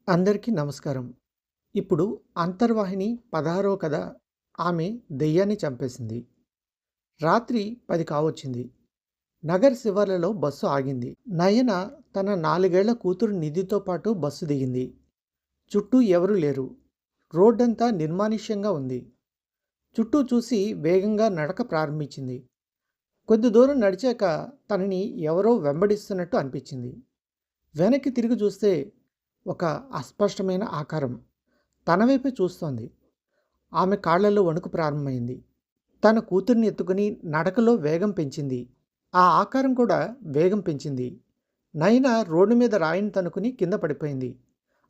అందరికీ నమస్కారం. ఇప్పుడు అంతర్వాహిని 16వ కథ. ఆమె దెయ్యాన్ని చంపేసింది. రాత్రి 10 కావచ్చింది. నగర్ శివార్లలో బస్సు ఆగింది. నయన తన 4 ఏళ్ల కూతురు నిధితో పాటు బస్సు దిగింది. చుట్టూ ఎవరూ లేరు. రోడ్డంతా నిర్మానుష్యంగా ఉంది. చుట్టూ చూసి వేగంగా నడక ప్రారంభించింది. కొద్ది దూరం నడిచాక తనని ఎవరో వెంబడిస్తున్నట్టు అనిపించింది. వెనక్కి తిరిగి చూస్తే ఒక అస్పష్టమైన ఆకారం తన వైపే చూస్తోంది. ఆమె కాళ్లలో వణుకు ప్రారంభమైంది. తన కూతుర్ని ఎత్తుకుని నడకలో వేగం పెంచింది. ఆ ఆకారం కూడా వేగం పెంచింది. నైనా రోడ్డు మీద రాయిని తనుకుని కింద పడిపోయింది.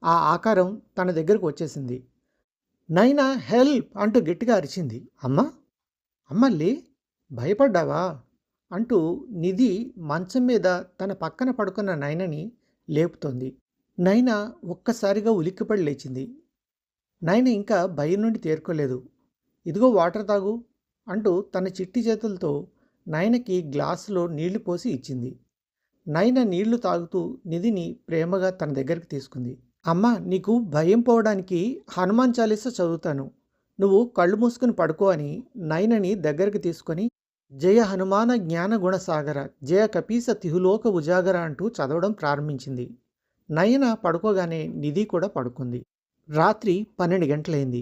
ఆ ఆకారం తన దగ్గరకు వచ్చేసింది. నైనా హెల్ప్ అంటూ గట్టిగా అరిచింది. అమ్మా, అమ్మల్లి, భయపడ్డావా అంటూ నిధి మంచం మీద తన పక్కన పడుకున్న నైనని లేపుతోంది. నైనా ఒక్కసారిగా ఉలిక్కిపడి లేచింది. నైన ఇంకా భయం నుండి తేరుకోలేదు. ఇదిగో వాటర్ తాగు అంటూ తన చిట్టి చేతులతో నైనకి గ్లాసులో నీళ్లు పోసి ఇచ్చింది. నైన నీళ్లు తాగుతూ నిధిని ప్రేమగా తన దగ్గరికి తీసుకుంది. అమ్మ, నీకు భయం పోవడానికి హనుమాన్ చాలీసా చదువుతాను, నువ్వు కళ్ళు మూసుకుని పడుకో అని నైనని దగ్గరికి తీసుకొని జయ హనుమాన జ్ఞాన గుణసాగర జయ కపీస తిహులోక ఉజాగర అంటూ చదవడం ప్రారంభించింది. నయన పడుకోగానే నిధి కూడా పడుకుంది. రాత్రి 12 గంటలైంది.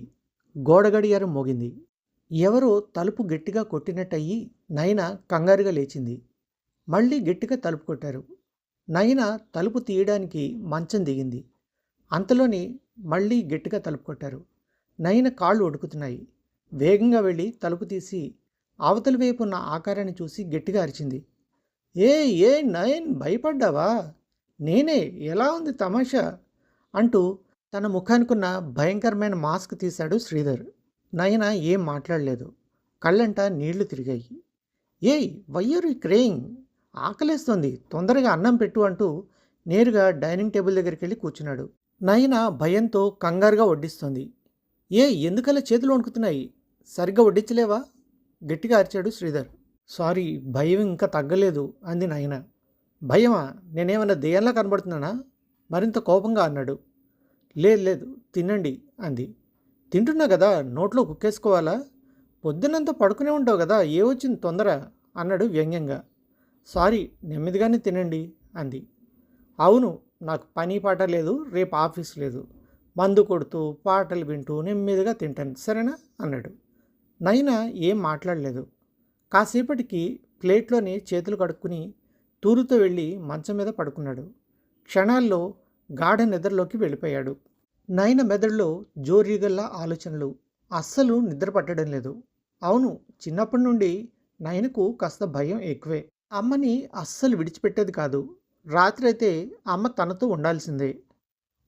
గోడ గడియారం మోగింది. ఎవరో తలుపు గట్టిగా కొట్టినట్టయి నయన కంగారుగా లేచింది. మళ్ళీ గట్టిగా తలుపు కొట్టారు. నయన తలుపు తీయడానికి మంచం దిగింది. అంతలోనే మళ్ళీ గట్టిగా తలుపు కొట్టారు. నయన కాళ్ళు వణుకుతున్నాయి. వేగంగా వెళ్ళి తలుపు తీసి అవతలి వైపు ఉన్న ఆకారాన్ని చూసి గట్టిగా అరిచింది. ఏ ఏ నయన్, భయపడ్డావా? నేనే, ఎలా ఉంది తమాషా అంటూ తన ముఖానికున్న భయంకరమైన మాస్క్ తీశాడు శ్రీధర్. నయన ఏం మాట్లాడలేదు. కళ్ళంట నీళ్లు తిరిగాయి. ఏయ్, వయ్యరు క్రేయింగ్, ఆకలేస్తోంది, తొందరగా అన్నం పెట్టు అంటూ నేరుగా డైనింగ్ టేబుల్ దగ్గరికి వెళ్ళి కూర్చున్నాడు. నయన భయంతో కంగారుగా వడ్డిస్తోంది. ఎందుకలా చేతులు వణుకుతున్నాయి, సరిగ్గా వడ్డించలేవా? గట్టిగా అరిచాడు శ్రీధర్. సారీ, భయం ఇంకా తగ్గలేదు అంది నయన. భయమా? నేనేమన్నా దెయ్యంలా కనబడుతున్నానా? మరింత కోపంగా అన్నాడు. లేదు, తినండి అంది. తింటున్నా కదా, నోట్లో కుక్కేసుకోవాలా? పొద్దున్నంతా పడుకునే ఉంటావు కదా, ఏ వచ్చింది తొందర అన్నాడు వ్యంగ్యంగా. సారీ, నెమ్మదిగానే తినండి అంది. అవును, నాకు పని పాట లేదు, రేపు ఆఫీస్ లేదు, మందు కొడుతూ పాటలు వింటూ నెమ్మదిగా తింటాను, సరేనా అన్నాడు. నయన ఏం మాట్లాడలేదు. కాసేపటికి ప్లేట్లోనే చేతులు కడుక్కుని తూరుతో వెళ్ళి మంచం మీద పడుకున్నాడు. క్షణాల్లో గాఢ నిద్రలోకి వెళ్ళిపోయాడు. నయన మెదడులో జోరీగల్లా ఆలోచనలు. అస్సలు నిద్ర పట్టడం లేదు. అవును, చిన్నప్పటి నుండి నయనకు కాస్త భయం ఎక్కువే. అమ్మని అస్సలు విడిచిపెట్టేది కాదు. రాత్రి అయితే అమ్మ తనతో ఉండాల్సిందే.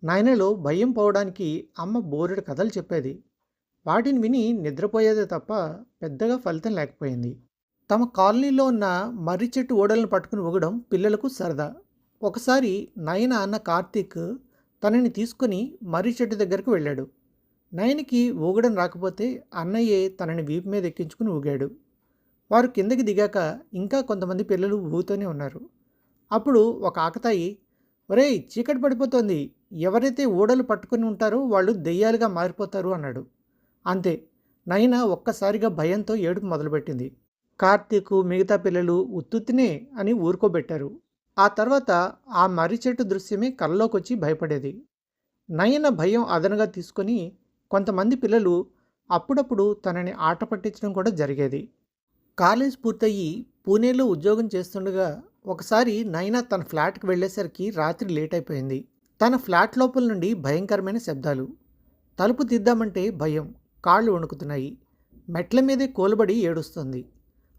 నయనలో భయం పోవడానికి అమ్మ బోరెడు కథలు చెప్పేది. వాటిని విని నిద్రపోయేదే తప్ప పెద్దగా ఫలితం లేకపోయింది. తమ కాలనీలో ఉన్న మర్రి చెట్టు ఓడలను పట్టుకుని ఊగడం పిల్లలకు సరదా. ఒకసారి నయన అన్న కార్తీక్ తనని తీసుకుని మర్రి చెట్టు దగ్గరకు వెళ్ళాడు. నయనకి ఊగడం రాకపోతే అన్నయ్యే తనని వీపు మీద ఎక్కించుకుని ఊగాడు. వారు కిందకి దిగాక ఇంకా కొంతమంది పిల్లలు ఊగుతూనే ఉన్నారు. అప్పుడు ఒక ఆకతాయి, ఒరేయ్, చీకటి పడిపోతోంది, ఎవరైతే ఓడలు పట్టుకుని ఉంటారో వాళ్ళు దెయ్యాలుగా మారిపోతారు అన్నాడు. అంతే, నయన ఒక్కసారిగా భయంతో ఏడుపు మొదలుపెట్టింది. కార్తీకు మిగతా పిల్లలు ఉత్తుత్తినే అని ఊరుకోబెట్టారు. ఆ తర్వాత ఆ మర్రి చెట్టు దృశ్యమే కల్లోకొచ్చి భయపడేది. నయన భయం అదనుగా తీసుకొని కొంతమంది పిల్లలు అప్పుడప్పుడు తనని ఆట పట్టించడం కూడా జరిగేది. కాలేజ్ పూర్తయి పూణేలో ఉద్యోగం చేస్తుండగా ఒకసారి నయన తన ఫ్లాట్కి వెళ్ళేసరికి రాత్రి లేట్ అయిపోయింది. తన ఫ్లాట్ లోపల నుండి భయంకరమైన శబ్దాలు. తలుపు తీద్దామంటే భయం, కాళ్ళు వణుకుతున్నాయి. మెట్ల మీదే కూలబడి ఏడుస్తుంది.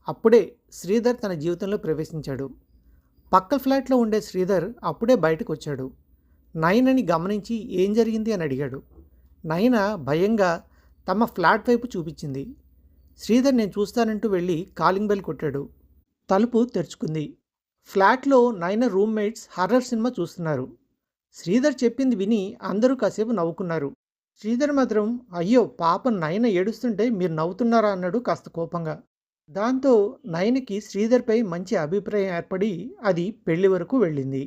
అప్పుడే శ్రీధర్ తన జీవితంలో ప్రవేశించాడు. పక్క ఫ్లాట్లో ఉండే శ్రీధర్ అప్పుడే బయటకు వచ్చాడు. నయనని గమనించి ఏం జరిగింది అని అడిగాడు. నయన భయంగా తమ ఫ్లాట్ వైపు చూపించింది. శ్రీధర్ నేను చూస్తానంటూ వెళ్ళి కాలింగ్ బెల్ కొట్టాడు. తలుపు తెరుచుకుంది. ఫ్లాట్లో నయన రూమ్మేట్స్ హర్రర్ సినిమా చూస్తున్నారు. శ్రీధర్ చెప్పింది విని అందరూ కాసేపు నవ్వుకున్నారు. శ్రీధర్ మాత్రం, అయ్యో పాపం, నయన ఏడుస్తుంటే మీరు నవ్వుతున్నారా అన్నాడు కాస్త కోపంగా. దాంతో నయనకి శ్రీధర్పై మంచి అభిప్రాయం ఏర్పడి అది పెళ్లి వరకు వెళ్ళింది.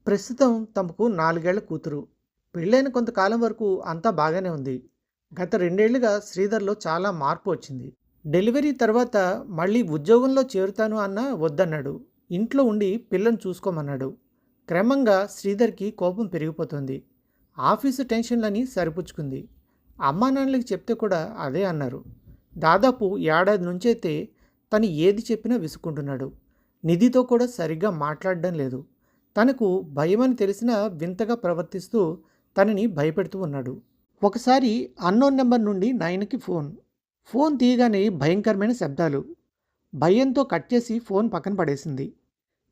ప్రస్తుతం తమకు 4 ఏళ్ల కూతురు. పెళ్ళైన కొంతకాలం వరకు అంతా బాగానే ఉంది. గత 2 ఏళ్లుగా శ్రీధర్‌లో చాలా మార్పు వచ్చింది. డెలివరీ తర్వాత మళ్ళీ ఉద్యోగంలో చేరుతాను అన్నా వద్దన్నాడు. ఇంట్లో ఉండి పిల్లని చూసుకోమన్నాడు. క్రమంగా శ్రీధర్‌కి కోపం పెరిగిపోతుంది. ఆఫీసు టెన్షన్‌లని సరిపుచ్చుకుంది. అమ్మానాన్నలకి చెప్తే కూడా అదే అన్నారు. దాదాపు ఏడాది నుంచైతే తను ఏది చెప్పినా విసుక్కుంటున్నాడు. నిధితో కూడా సరిగ్గా మాట్లాడడం లేదు. తనకు భయమని తెలిసినా వింతగా ప్రవర్తిస్తూ తనని భయపెడుతూ ఉన్నాడు. ఒకసారి అన్నోన్ నెంబర్ నుండి నయనకి ఫోన్. ఫోన్ తీయగానే భయంకరమైన శబ్దాలు. భయంతో కట్ చేసి ఫోన్ పక్కన పడేసింది.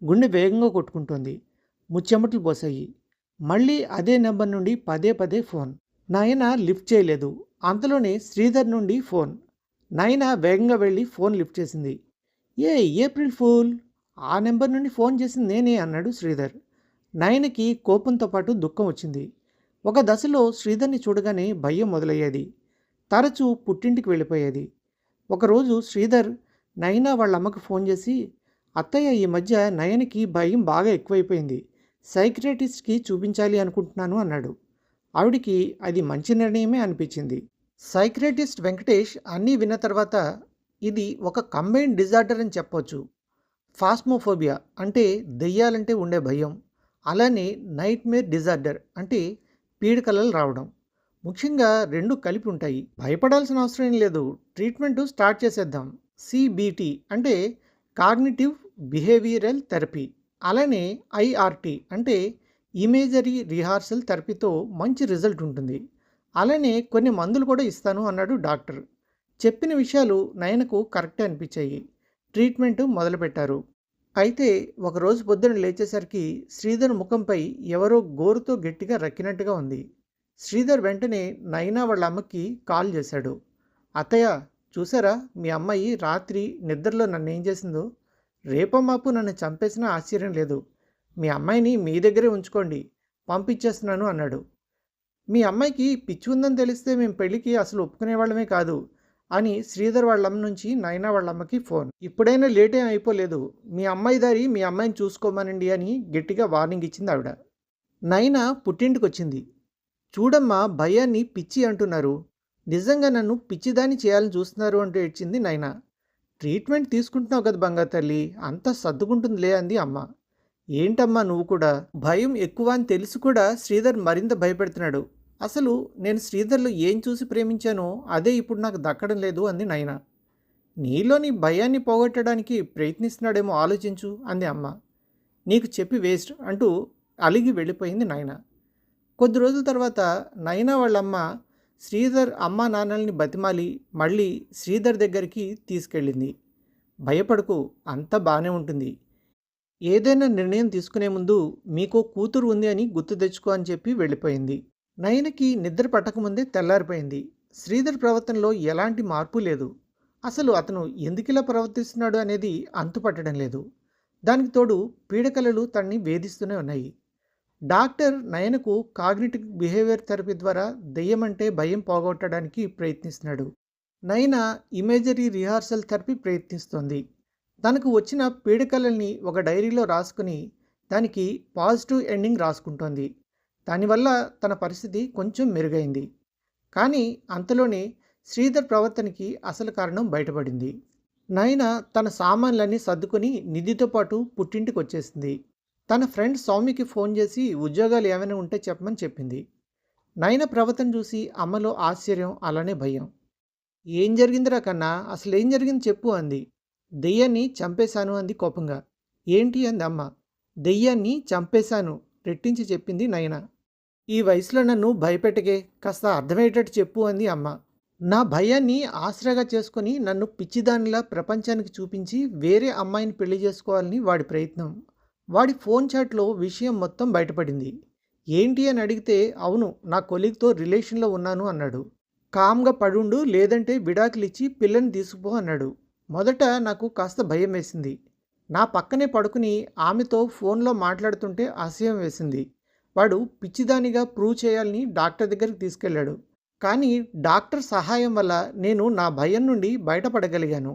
గుండె వేగంగా కొట్టుకుంటోంది. ముచ్చెమటలు పోసాయి. మళ్ళీ అదే నెంబర్ నుండి పదే పదే ఫోన్. నయన లిఫ్ట్ చేయలేదు. అంతలోనే శ్రీధర్ నుండి ఫోన్. నయన వేగంగా వెళ్ళి ఫోన్ లిఫ్ట్ చేసింది. ఏ ఏప్రిల్ ఫూల్, ఆ నెంబర్ నుండి ఫోన్ చేసింది నేనే అన్నాడు శ్రీధర్. నయనకి కోపంతో పాటు దుఃఖం వచ్చింది. ఒక దశలో శ్రీధర్ని చూడగానే భయం మొదలయ్యేది. తరచూ పుట్టింటికి వెళ్ళిపోయేది. ఒకరోజు శ్రీధర్ నయన వాళ్ళ అమ్మకు ఫోన్ చేసి, అత్తయ్య ఈ మధ్య నయనకి భయం బాగా ఎక్కువైపోయింది. సైకియాట్రిస్ట్కి చూపించాలి అనుకుంటున్నాను అన్నాడు. ఆవిడికి అది మంచి నిర్ణయమే అనిపించింది. సైకియాట్రిస్ట్ వెంకటేష్ అన్నీ విన్న తర్వాత, ఇది ఒక కంబైన్డ్ డిజార్డర్ అని చెప్పొచ్చు. ఫాస్మోఫోబియా అంటే దెయ్యాలంటే ఉండే భయం. అలానే నైట్మేర్ డిజార్డర్ అంటే పీడకలలు రావడం. ముఖ్యంగా రెండు కలిపి ఉంటాయి. భయపడాల్సిన అవసరం ఏం లేదు. ట్రీట్మెంట్ స్టార్ట్ చేసేద్దాం. సిబిటి అంటే కాగ్నిటివ్ బిహేవియరల్ థెరపీ. అలానే ఐఆర్టీ అంటే ఇమేజరీ రిహార్సల్ థెరపీతో మంచి రిజల్ట్ ఉంటుంది. అలానే కొన్ని మందులు కూడా ఇస్తాను అన్నాడు డాక్టర్. చెప్పిన విషయాలు నయనకు కరెక్టే అనిపించాయి. ట్రీట్మెంట్ మొదలుపెట్టారు. అయితే ఒకరోజు పొద్దున లేచేసరికి శ్రీధర్ ముఖంపై ఎవరో గోరుతో గట్టిగా రక్కినట్టుగా ఉంది. శ్రీధర్ వెంటనే నయన వాళ్ళ అమ్మకి కాల్ చేశాడు. అత్తయ్య, చూసారా మీ అమ్మాయి రాత్రి నిద్రలో నన్ను ఏం చేసిందో? రేపమాపు నన్ను చంపేసినా ఆశ్చర్యం లేదు. మీ అమ్మాయిని మీ దగ్గరే ఉంచుకోండి, పంపించేస్తున్నాను అన్నాడు. మీ అమ్మాయికి పిచ్చి ఉందని తెలిస్తే మేము పెళ్ళికి అసలు ఒప్పుకునేవాళ్ళమే కాదు అని శ్రీధర్ వాళ్ళమ్మ నుంచి నయన వాళ్ళమ్మకి ఫోన్. ఇప్పుడైనా లేట్ ఏం అయిపోలేదు, మీ అమ్మాయి దారి మీ అమ్మాయిని చూసుకోమనండి అని గట్టిగా వార్నింగ్ ఇచ్చింది ఆవిడ. నయన పుట్టింటికి వచ్చింది. చూడమ్మా, భయాన్ని పిచ్చి అంటున్నారు, నిజంగా నన్ను పిచ్చిదాన్ని చేయాలని చూస్తున్నారు అంటూ ఏడ్చింది నయన. ట్రీట్మెంట్ తీసుకుంటున్నావు కదా బంగారు తల్లి, అంతా సర్దుకుంటుందిలే అంది అమ్మ. ఏంటమ్మా నువ్వు కూడా? భయం ఎక్కువ అని తెలిసి కూడా శ్రీధర్ మరింత భయపెడుతున్నాడు. అసలు నేను శ్రీధర్లో ఏం చూసి ప్రేమించానో అదే ఇప్పుడు నాకు దక్కడం లేదు అంది నయన. నీలోని భయాన్ని పోగొట్టడానికి ప్రయత్నిస్తున్నాడేమో ఆలోచించు అంది అమ్మ. నీకు చెప్పి వేస్ట్ అంటూ అలిగి వెళ్ళిపోయింది నయన. కొద్ది రోజుల తర్వాత నయన వాళ్ళమ్మ శ్రీధర్ అమ్మా నాన్నల్ని బతిమాలి మళ్ళీ శ్రీధర్ దగ్గరికి తీసుకెళ్ళింది. భయపడకు, అంతా బాగానే ఉంటుంది. ఏదైనా నిర్ణయం తీసుకునే ముందు మీకో కూతురు ఉంది అని గుర్తు తెచ్చుకో అని చెప్పి వెళ్ళిపోయింది. నయనకి నిద్ర పట్టకముందే తెల్లారిపోయింది. శ్రీధర్ ప్రవర్తనలో ఎలాంటి మార్పు లేదు. అసలు అతను ఎందుకిలా ప్రవర్తిస్తున్నాడు అనేది అంతుపట్టడం లేదు. దానికి తోడు పీడకలలు తనని వేధిస్తూనే ఉన్నాయి. డాక్టర్ నయనకు కాగ్నిటివ్ బిహేవియర్ థెరపీ ద్వారా దెయ్యమంటే భయం పోగొట్టడానికి ప్రయత్నిస్తున్నాడు. నయన ఇమేజరీ రిహార్సల్ థెరపీ ప్రయత్నిస్తోంది. తనకు వచ్చిన పీడకలల్ని ఒక డైరీలో రాసుకుని దానికి పాజిటివ్ ఎండింగ్ రాసుకుంటోంది. దానివల్ల తన పరిస్థితి కొంచెం మెరుగైంది. కానీ అంతలోనే శ్రీధర్ ప్రవర్తనకి అసలు కారణం బయటపడింది. నయన తన సామాన్లన్నీ సర్దుకుని నిధితో పాటు పుట్టింటికి వచ్చేసింది. తన ఫ్రెండ్ సౌమ్యకి ఫోన్ చేసి ఉద్యోగాలు ఏమైనా ఉంటే చెప్పమని చెప్పింది. నయన ప్రవర్తన చూసి అమ్మలో ఆశ్చర్యం, అలానే భయం. ఏం జరిగిందిరా కన్నా, అసలు ఏం జరిగింది చెప్పు అంది. దెయ్యాన్ని చంపేశాను అంది కోపంగా. ఏంటి అంది అమ్మ. దెయ్యాన్ని చంపేశాను రెట్టించి చెప్పింది నయన. ఈ వయసులో నన్ను భయపెట్టకే, కాస్త అర్థమయ్యేటట్టు చెప్పు అంది అమ్మ. నా భయాన్ని ఆసరాగా చేసుకుని నన్ను పిచ్చిదానిలా ప్రపంచానికి చూపించి వేరే అమ్మాయిని పెళ్లి చేసుకోవాలని వాడి ప్రయత్నం. వాడి ఫోన్ చాట్లో విషయం మొత్తం బయటపడింది. ఏంటి అని అడిగితే అవును, నా కొలీగ్తో రిలేషన్లో ఉన్నాను అన్నాడు. కామ్గా పడుండు, లేదంటే విడాకులిచ్చి పిల్లని తీసుకుపో అన్నాడు. మొదట నాకు కాస్త భయం వేసింది. నా పక్కనే పడుకుని ఆమెతో ఫోన్లో మాట్లాడుతుంటే అసహ్యం వేసింది. వాడు పిచ్చిదానిగా ప్రూవ్ చేయాలని డాక్టర్ దగ్గరికి తీసుకెళ్ళాడు. కానీ డాక్టర్ సహాయం వల్ల నేను నా భయం నుండి బయటపడగలిగాను.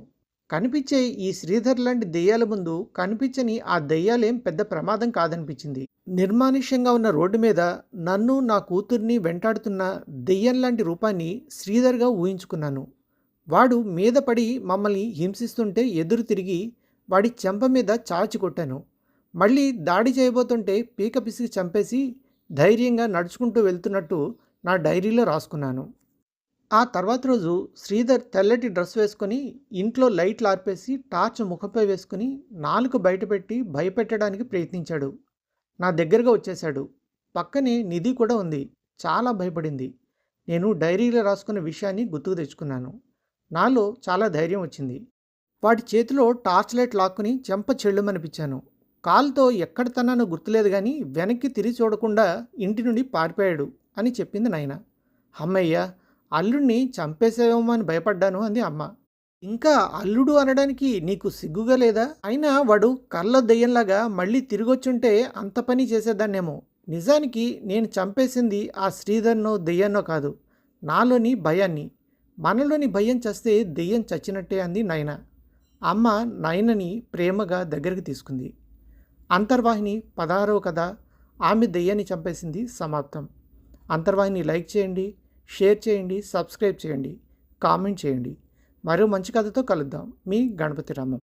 కనిపించే ఈ శ్రీధర్ లాంటి దెయ్యాల ముందు కనిపించని ఆ దెయ్యాలేం పెద్ద ప్రమాదం కాదనిపించింది. నిర్మానుష్యంగా ఉన్న రోడ్డు మీద నన్ను, నా కూతుర్ని వెంటాడుతున్న దెయ్యం లాంటి రూపాన్ని శ్రీధర్‌గా ఊహించుకున్నాను. వాడు మీద పడి మమ్మల్ని హింసిస్తుంటే ఎదురు తిరిగి వాడి చెంప మీద చాచి కొట్టాను. మళ్ళీ దాడి చేయబోతుంటే పీక పిసికి చంపేసి ధైర్యంగా నడుచుకుంటూ వెళ్తున్నట్టు నా డైరీలో రాసుకున్నాను. ఆ తర్వాత రోజు శ్రీధర్ తెల్లటి డ్రెస్ వేసుకొని ఇంట్లో లైట్లు ఆర్పేసి టార్చ్ ముఖంపై వేసుకుని నాలుక బయటపెట్టి భయపెట్టడానికి ప్రయత్నించాడు. నా దగ్గరగా వచ్చేశాడు. పక్కనే నిధి కూడా ఉంది. చాలా భయపడింది. నేను డైరీలో రాసుకున్న విషయాన్ని గుర్తుకు తెచ్చుకున్నాను. నాలో చాలా ధైర్యం వచ్చింది. వాడి చేతిలో టార్చ్ లైట్ లాక్కుని చెంప చెళ్ళుమనిపించాను. కాలుతో ఎక్కడ తన్నానో గుర్తులేదు కానీ వెనక్కి తిరిగి చూడకుండా ఇంటి నుండి పారిపోయాడు అని చెప్పింది నాయన. అమ్మయ్య, అల్లుడిని చంపేసేవేమో అని భయపడ్డాను అంది అమ్మ. ఇంకా అల్లుడు అనడానికి నీకు సిగ్గుగా లేదా? అయినా వాడు కళ్ళ దెయ్యంలాగా మళ్ళీ తిరిగొచ్చుంటే అంత పని చేసేదాన్నేమో. నిజానికి నేను చంపేసింది ఆ శ్రీధర్నో దెయ్యాన్నో కాదు, నాలోని భయాన్ని. మనలోని భయం చస్తే దెయ్యం చచ్చినట్టే అంది నయన. అమ్మ నయనని ప్రేమగా దగ్గరికి తీసుకుంది. అంతర్వాహిని 16వ కథ ఆమె దెయ్యాన్ని చంపేసింది సమాప్తం. అంతర్వాహిని లైక్ చేయండి, షేర్ చేయండి, సబ్స్క్రైబ్ చేయండి, కామెంట్ చేయండి. మరో మంచి కథతో కలుద్దాం. మీ గణపతి రామం.